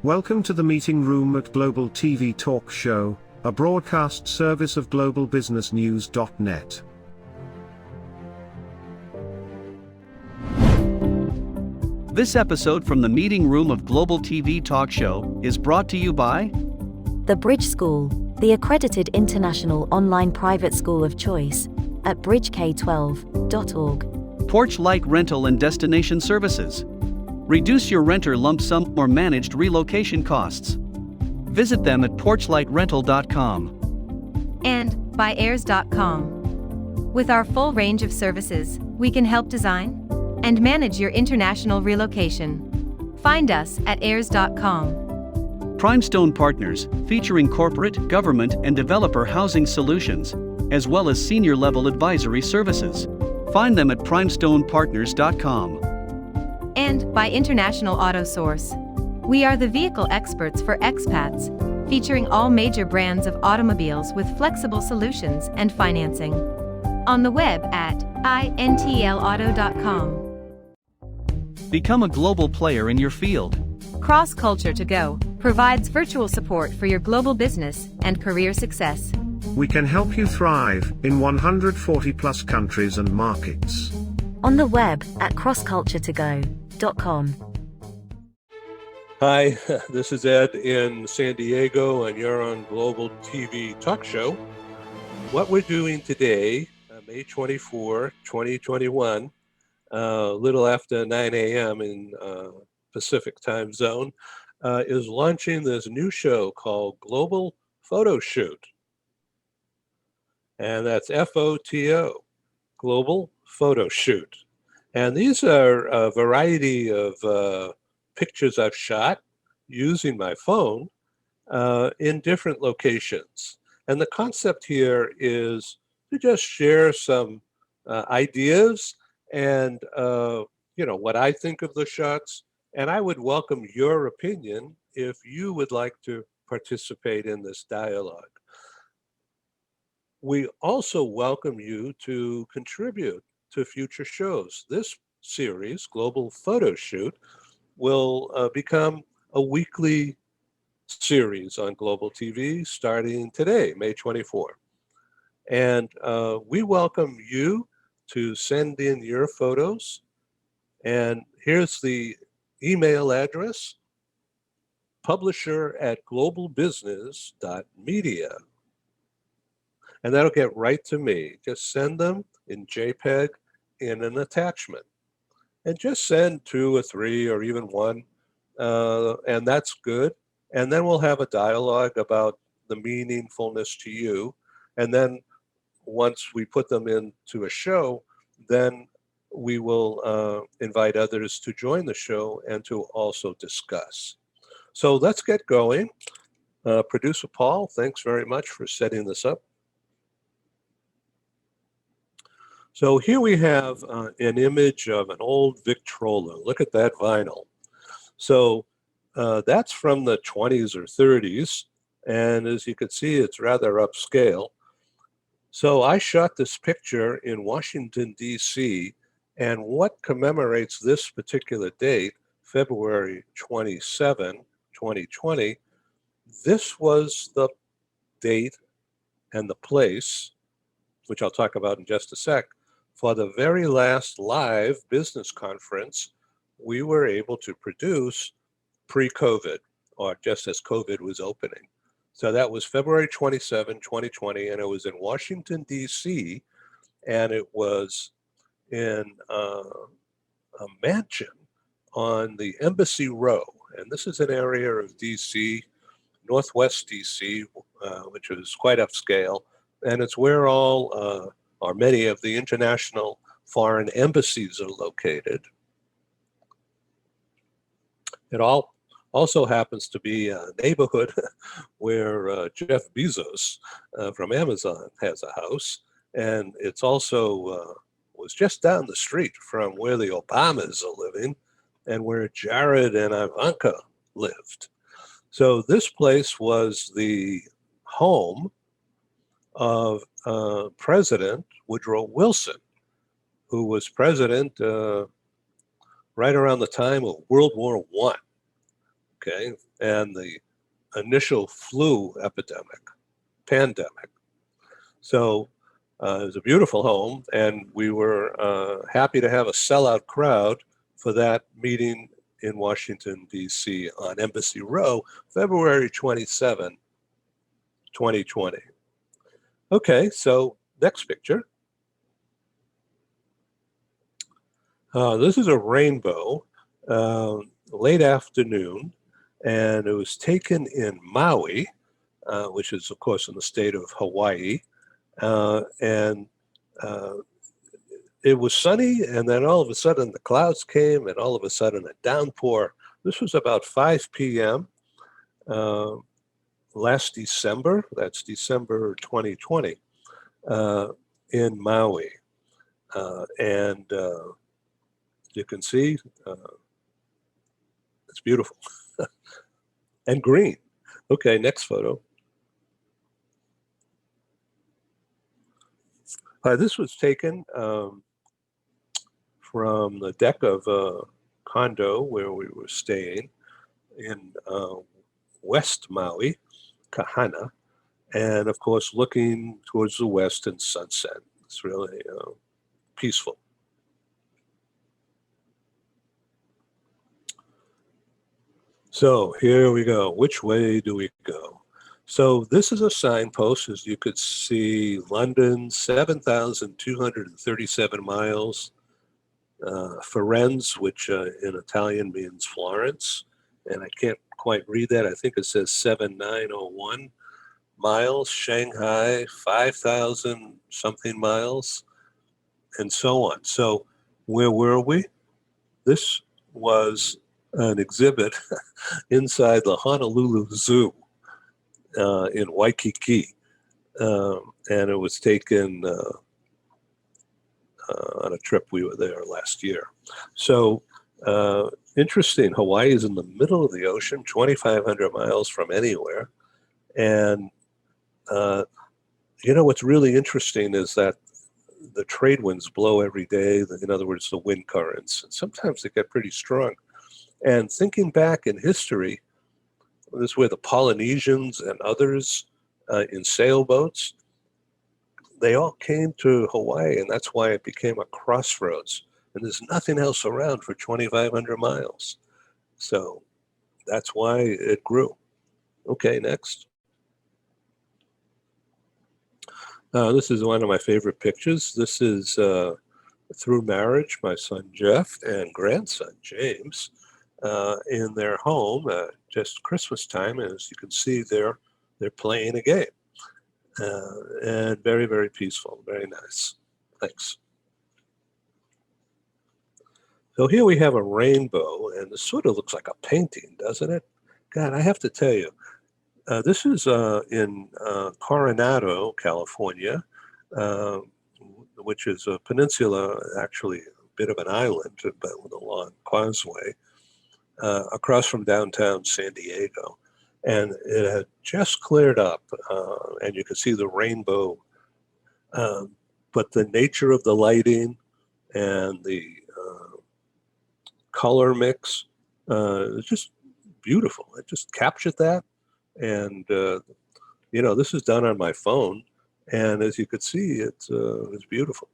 Welcome to the meeting room at Global TV Talk Show, a broadcast service of globalbusinessnews.net. This episode from the meeting room of Global TV Talk Show is brought to you by The Bridge School, the accredited international online private school of choice, at bridgek12.org. Porch Light Rental and Destination Services. Reduce your renter lump sum or managed relocation costs. Visit them at porchlightrental.com. And by airs.com. With our full range of services, we can help design and manage your international relocation. Find us at airs.com. Primestone Partners, featuring corporate, government, and developer housing solutions, as well as senior-level advisory services. Find them at primestonepartners.com. And by International Auto Source. We are the vehicle experts for expats, featuring all major brands of automobiles with flexible solutions and financing. On the web at intlauto.com. Become a global player in your field. Cross Culture to Go provides virtual support for your global business and career success. We can help you thrive in 140 plus countries and markets. On the web at crossculturetogo.com. Hi, this is Ed in San Diego, and you're on Global TV Talk Show. What we're doing today, May 24, 2021, a little after 9 a.m. in Pacific time zone, is launching this new show called Global Photo Shoot. And that's FOTO, Global Photo Shoot. And these are a variety of pictures I've shot using my phone in different locations. And the concept here is to just share some ideas and what I think of the shots. And I would welcome your opinion if you would like to participate in this dialogue. We also welcome you to contribute to future shows. This series, Global Photo Shoot, will become a weekly series on Global TV starting today, May 24. And we welcome you to send in your photos. And here's the email address, publisher@globalbusiness.media. And that'll get right to me. Just send them in JPEG in an attachment. And just send 2 or 3 or even 1, and that's good. And then we'll have a dialogue about the meaningfulness to you. And then once we put them into a show, then we will invite others to join the show and to also discuss. So let's get going. Producer Paul, thanks very much for setting this up. So here we have an image of an old Victrola. Look at that vinyl. So that's from the 20s or 30s. And as you can see, it's rather upscale. So I shot this picture in Washington, D.C. And what commemorates this particular date, February 27, 2020, this was the date and the place, which I'll talk about in just a sec, for the very last live business conference we were able to produce pre-COVID, or just as COVID was opening. So that was February 27, 2020, and it was in Washington, D.C., and it was in a mansion on the Embassy Row. And this is an area of D.C., Northwest D.C., which is quite upscale, and it's where all or many of the international foreign embassies are located. It also happens to be a neighborhood where Jeff Bezos from Amazon has a house, and it's also was just down the street from where the Obamas are living and where Jared and Ivanka lived. So this place was the home of President Woodrow Wilson, who was president right around the time of World War I, okay, and the initial flu pandemic. So it was a beautiful home, and we were happy to have a sellout crowd for that meeting in Washington, D.C. on Embassy Row, February 27, 2020. Okay, so next picture. This is a rainbow, late afternoon, and it was taken in Maui, which is, of course, in the state of Hawaii. And it was sunny, and then all of a sudden the clouds came, and all of a sudden a downpour. This was about 5 p.m. Last December, that's December 2020, in Maui. And you can see it's beautiful and green. Okay, next photo. This was taken from the deck of a condo where we were staying in West Maui, Kahana, and of course looking towards the west and sunset. It's really peaceful. So here we go. Which way do we go? So this is a signpost, as you could see, London, 7,237 miles. Firenze, which in Italian means Florence, and I can't quite read that. I think it says 7,901 miles. Shanghai, 5,000 something miles, and so on. So where were we? This was an exhibit inside the Honolulu Zoo in Waikiki, and it was taken on a trip we were there last year. So interesting. Hawaii is in the middle of the ocean, 2,500 miles from anywhere, and what's really interesting is that the trade winds blow every day. In other words, the wind currents, and sometimes they get pretty strong. And thinking back in history, this is where the Polynesians and others in sailboats, they all came to Hawaii, and that's why it became a crossroads. And there's nothing else around for 2,500 miles. So that's why it grew. Okay, next. This is one of my favorite pictures. This is through marriage, my son Jeff and grandson James in their home, just Christmas time. As you can see, they're playing a game. And very, very peaceful, very nice. Thanks. So here we have a rainbow, and this sort of looks like a painting, doesn't it? God, I have to tell you, this is in Coronado, California, which is a peninsula, actually a bit of an island, but with a long causeway, across from downtown San Diego. And it had just cleared up, and you can see the rainbow. But the nature of the lighting and the color mix is just beautiful. It just captured that. And, this is done on my phone. And as you could see, it's beautiful.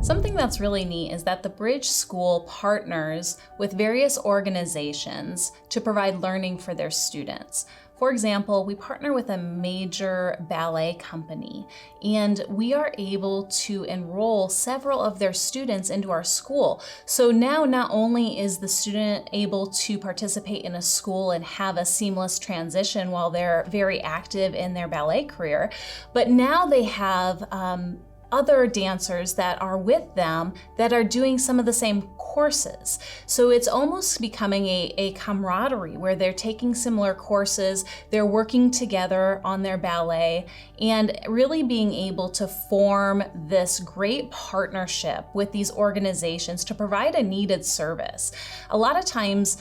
Something that's really neat is that the Bridge School partners with various organizations to provide learning for their students. For example, we partner with a major ballet company, and we are able to enroll several of their students into our school. So now not only is the student able to participate in a school and have a seamless transition while they're very active in their ballet career, but now they have other dancers that are with them that are doing some of the same courses. So it's almost becoming a camaraderie where they're taking similar courses, they're working together on their ballet, and really being able to form this great partnership with these organizations to provide a needed service. A lot of times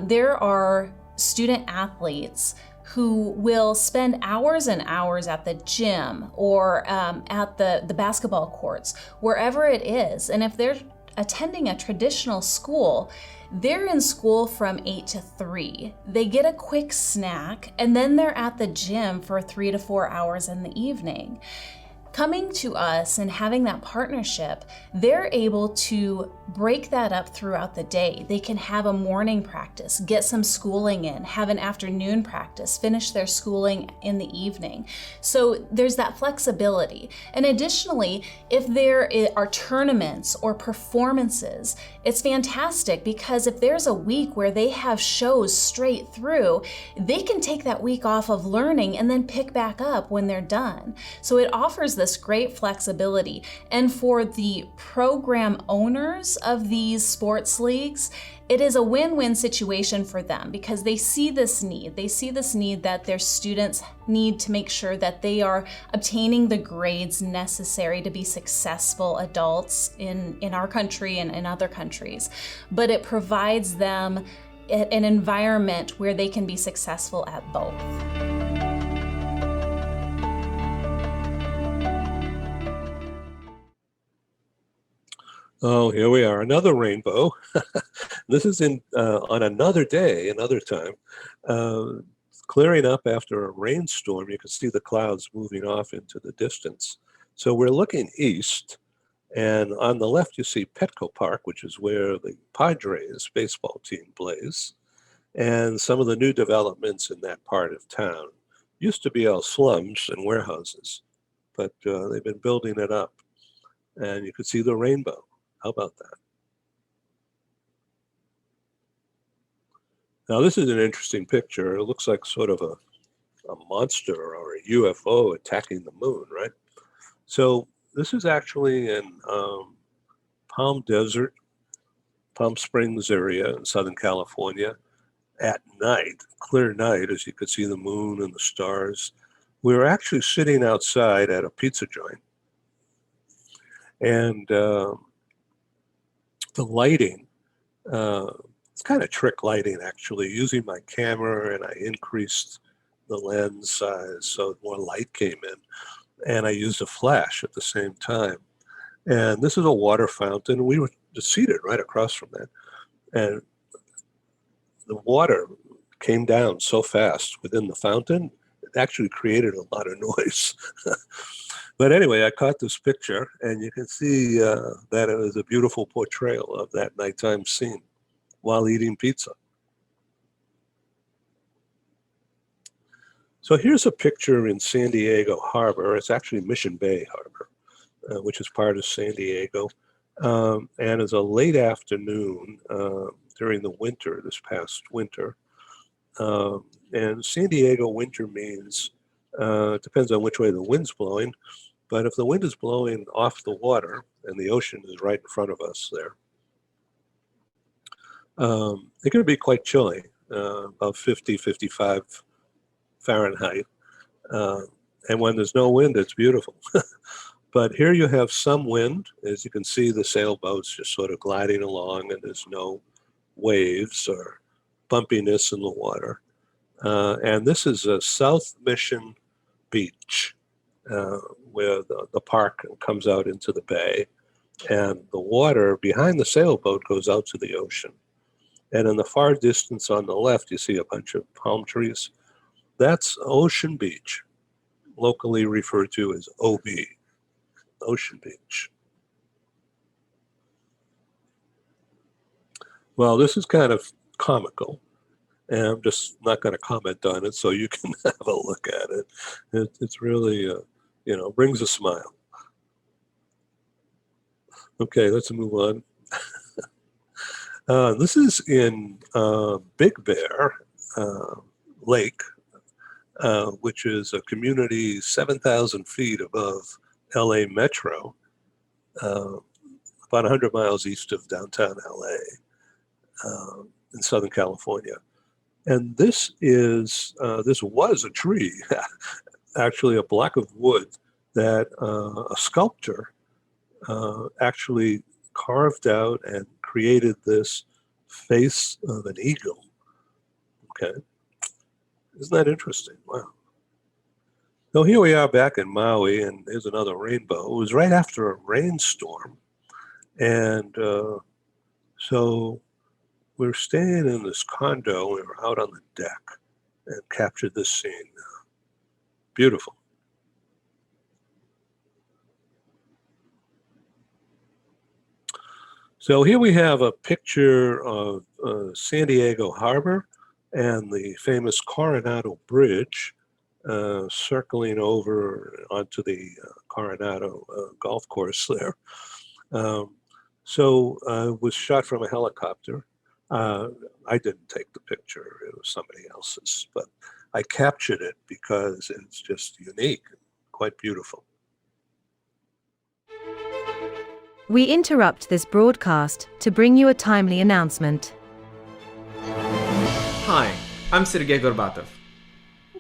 there are student athletes who will spend hours and hours at the gym or at the basketball courts, wherever it is. And if they're attending a traditional school, they're in school from 8 to 3. They get a quick snack, and then they're at the gym for 3 to 4 hours in the evening. Coming to us and having that partnership, they're able to break that up throughout the day. They can have a morning practice, get some schooling in, have an afternoon practice, finish their schooling in the evening. So there's that flexibility. And additionally, if there are tournaments or performances, it's fantastic, because if there's a week where they have shows straight through, they can take that week off of learning and then pick back up when they're done. So it offers this great flexibility. And for the program owners of these sports leagues, it is a win-win situation for them, because they see this need. They see this need that their students need to make sure that they are obtaining the grades necessary to be successful adults in our country and in other countries. But it provides them an environment where they can be successful at both. Oh, here we are, another rainbow. This is on another day, another time. Clearing up after a rainstorm, you can see the clouds moving off into the distance. So we're looking east, and on the left you see Petco Park, which is where the Padres baseball team plays. And some of the new developments in that part of town used to be all slums and warehouses, but they've been building it up. And you can see the rainbow. How about that? Now, this is an interesting picture. It looks like sort of a monster or a UFO attacking the moon, right? So this is actually in Palm Desert, Palm Springs area in Southern California at night, clear night, as you could see the moon and the stars. We were actually sitting outside at a pizza joint, and the lighting, it's kind of trick lighting actually, using my camera, and I increased the lens size so more light came in, and I used a flash at the same time. And this is a water fountain. We were just seated right across from that, and the water came down so fast within the fountain, it actually created a lot of noise. But anyway, I caught this picture, and you can see that it was a beautiful portrayal of that nighttime scene while eating pizza. So here's a picture in San Diego Harbor. It's actually Mission Bay Harbor, which is part of San Diego. And it's a late afternoon during the winter, this past winter. And San Diego winter means, it depends on which way the wind's blowing, but if the wind is blowing off the water and the ocean is right in front of us there, it can be quite chilly, about 50, 55 Fahrenheit. And when there's no wind, it's beautiful. But here you have some wind. As you can see, the sailboats just sort of gliding along, and there's no waves or bumpiness in the water. And this is a South Mission Beach, where the park comes out into the bay, and the water behind the sailboat goes out to the ocean. And in the far distance on the left, you see a bunch of palm trees. That's Ocean Beach, locally referred to as OB, Ocean Beach. Well, this is kind of comical, and I'm just not going to comment on it, so you can have a look at it. It's really, brings a smile. Okay, let's move on. This is in Big Bear Lake, which is a community 7,000 feet above LA Metro, about 100 miles east of downtown LA, in Southern California. And this was a tree, actually a block of wood that a sculptor actually carved out and created this face of an eagle. Okay. Isn't that interesting? Wow. So here we are back in Maui, and there's another rainbow. It was right after a rainstorm. And so we're staying in this condo. We were out on the deck and captured this scene. Beautiful. So here we have a picture of San Diego Harbor and the famous Coronado Bridge circling over onto the Coronado golf course there. So it was shot from a helicopter. I didn't take the picture, it was somebody else's, but I captured it because it's just unique, quite beautiful. We interrupt this broadcast to bring you a timely announcement. Hi, I'm Sergei Gorbatov.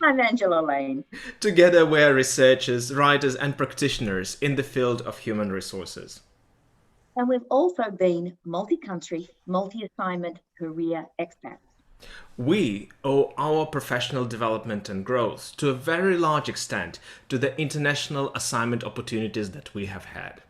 I'm Angela Lane. Together we're researchers, writers and practitioners in the field of human resources. And we've also been multi-country, multi-assignment career expats. We owe our professional development and growth to a very large extent to the international assignment opportunities that we have had.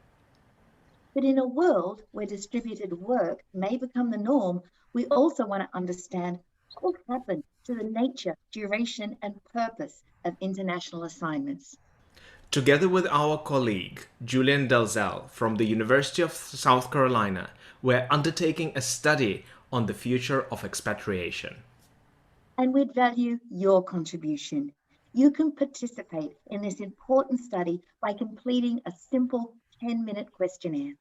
But in a world where distributed work may become the norm, we also want to understand what will happen to the nature, duration, and purpose of international assignments. Together with our colleague, Julian Dalzell from the University of South Carolina, we're undertaking a study on the future of expatriation. And we'd value your contribution. You can participate in this important study by completing a simple 10-minute questionnaire.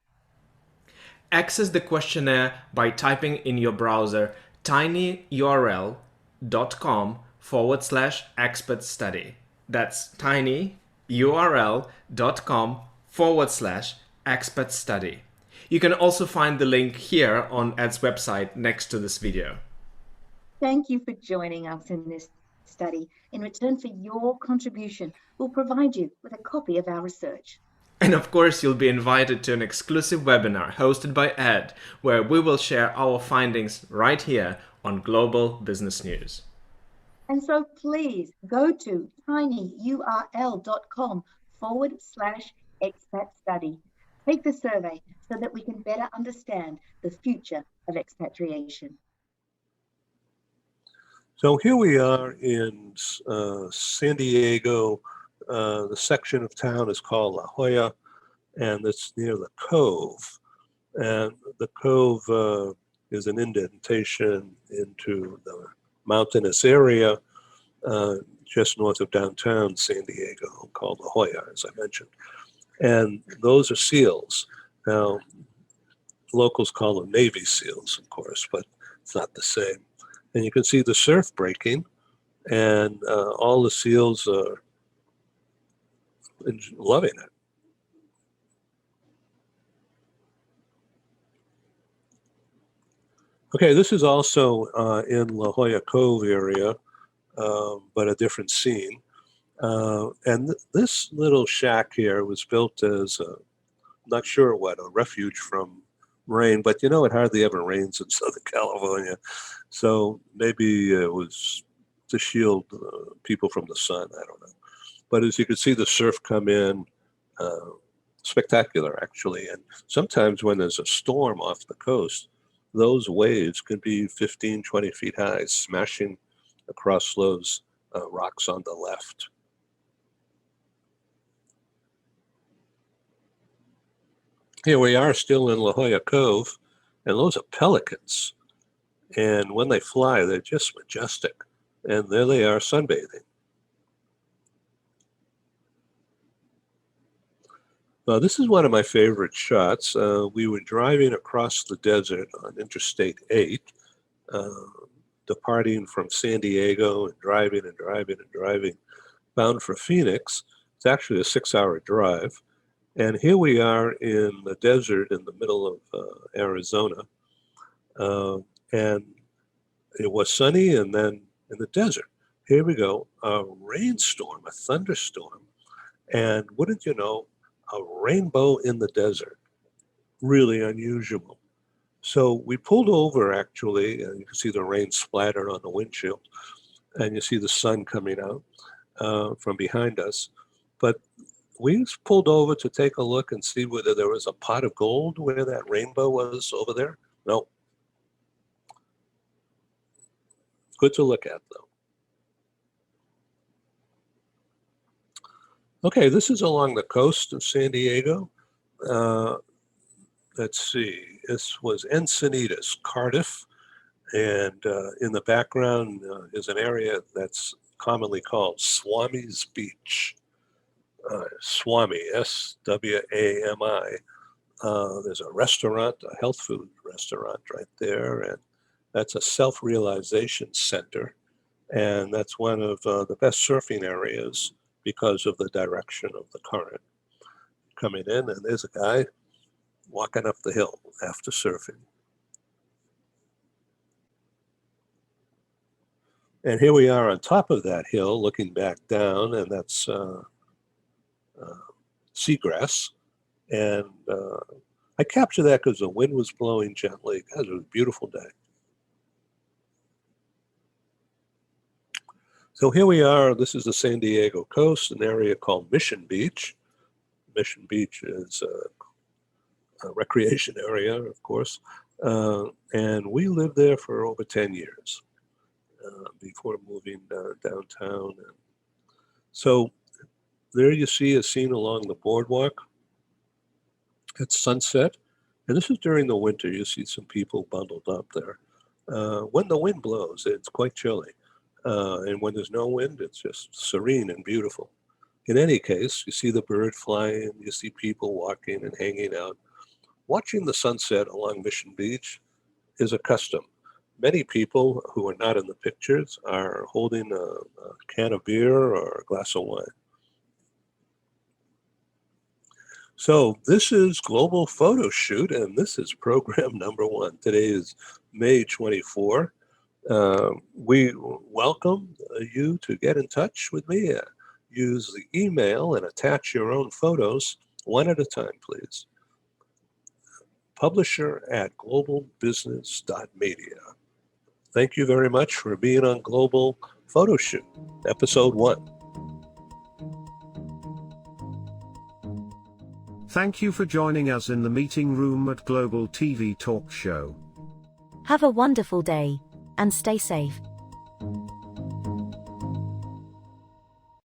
Access the questionnaire by typing in your browser tinyurl.com/expert study. That's tinyurl.com/expert study. You can also find the link here on Ed's website next to this video. Thank you for joining us in this study. In return for your contribution, we'll provide you with a copy of our research. And of course, you'll be invited to an exclusive webinar hosted by Ed, where we will share our findings right here on Global Business News. And so please go to tinyurl.com/expat study. Take the survey so that we can better understand the future of expatriation. So here we are in San Diego. The section of town is called La Jolla, and it's near the Cove. And the Cove is an indentation into the mountainous area just north of downtown San Diego called La Jolla, as I mentioned. And those are seals. Now, locals call them Navy SEALs, of course, but it's not the same. And you can see the surf breaking, and all the seals are loving it. Okay, this is also in La Jolla Cove area, but a different scene. And this little shack here was built as, not sure what, a refuge from rain, but you know, it hardly ever rains in Southern California. So maybe it was to shield people from the sun, I don't know. But as you can see the surf come in, spectacular actually. And sometimes when there's a storm off the coast, those waves can be 15, 20 feet high, smashing across those rocks on the left. Here we are still in La Jolla Cove, and those are pelicans. And when they fly, they're just majestic. And there they are sunbathing. This is one of my favorite shots. We were driving across the desert on Interstate 8, departing from San Diego and driving and driving and driving, bound for Phoenix. It's actually a 6-hour drive. And here we are in the desert in the middle of Arizona. And it was sunny, and then in the desert, here we go, a rainstorm, a thunderstorm. And wouldn't you know, a rainbow in the desert, really unusual. So we pulled over actually, and you can see the rain splattered on the windshield. and you see the sun coming out from behind us. But we pulled over to take a look and see whether there was a pot of gold where that rainbow was over there. No. Good to look at, though. Okay, this is along the coast of San Diego. Let's see, this was Encinitas, Cardiff, and in the background is an area that's commonly called Swami's Beach. Swami, S-W-A-M-I. There's a restaurant, a health food restaurant right there, and that's a self-realization center, and that's one of the best surfing areas because of the direction of the current coming in, and there's a guy walking up the hill after surfing. And here we are on top of that hill looking back down, and that's seagrass. And I captured that because the wind was blowing gently. God, it was a beautiful day. So here we are. This is the San Diego coast, an area called Mission Beach. Mission Beach is a recreation area, of course. And we lived there for over 10 years before moving downtown. And so there you see a scene along the boardwalk at sunset. And this is during the winter. You see some people bundled up there. When the wind blows, it's quite chilly. And when there's no wind, it's just serene and beautiful. In any case, you see the bird flying, you see people walking and hanging out. Watching the sunset along Mission Beach is a custom. Many people who are not in the pictures are holding a can of beer or a glass of wine. So this is Global Photo Shoot, and this is program number 1. Today is May 24. We welcome you to get in touch with me. Use the email and attach your own photos one at a time, please. publisher@globalbusiness.media. Thank you very much for being on Global Photo Shoot, episode 1. Thank you for joining us in the meeting room at Global TV Talk Show. Have a wonderful day, and stay safe.